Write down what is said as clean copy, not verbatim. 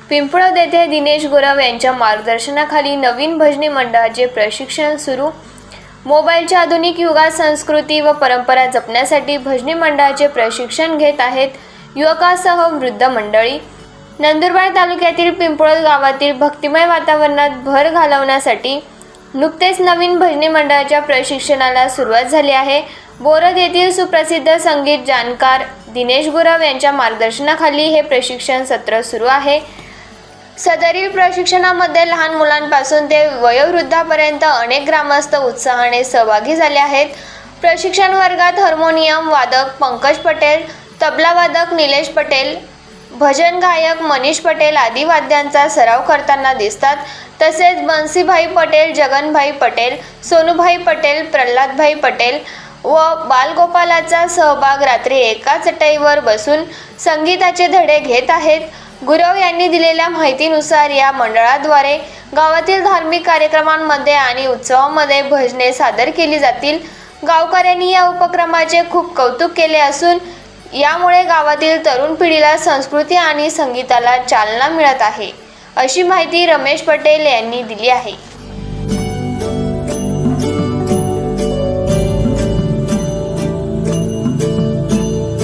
पिंपळद येथे दिनेश गुरव यांच्या मार्गदर्शनाखाली नवीन भजनी मंडळाचे प्रशिक्षण सुरू। मोबाईलच्या आधुनिक युगात संस्कृती व परंपरा जपण्यासाठी भजनी मंडळाचे प्रशिक्षण घेत आहेत युवकासह वृद्ध मंडळी। नंदुरबार तालुक्यातील पिंपळद गावातील भक्तिमय वातावरणात भर घालवण्यासाठी नुकतेच नवीन भजनी मंडळाच्या प्रशिक्षणाला सुरुवात झाली आहे। बोरद येथील सुप्रसिद्ध संगीत जाणकार दिनेश गुरव यांच्या मार्गदर्शनाखाली हे प्रशिक्षण सत्र सुरू आहे। सदरील प्रशिक्षणामध्ये लहान मुलांपासून ते वयोवृद्धापर्यंत अनेक ग्रामस्थ उत्साहाने सहभागी झाले आहेत। प्रशिक्षण वर्गात हार्मोनियम वादक पंकज पटेल, तबला वादक निलेश पटेल, भजन गायक मनीष पटेल आदी वाद्यांचा सराव करताना दिसतात। तसेच बंसीभाई पटेल, जगनभाई पटेल, सोनूभाई पटेल, प्रल्हादभाई पटेल व बालगोपालाचा सहभाग रात्री एका चटईवर बसून संगीताचे धडे घेत आहेत। गुरव यांनी दिलेल्या माहितीनुसार या मंडळाद्वारे गावातील धार्मिक कार्यक्रमांमध्ये आणि उत्सवामध्ये भजने सादर केली जातील। गावकऱ्यांनी या उपक्रमाचे खूप कौतुक केले असून यामुळे गावातील तरुण पिढीला संस्कृती आणि संगीताला चालना मिळत आहे, अशी माहिती रमेश पटेल यांनी दिली आहे।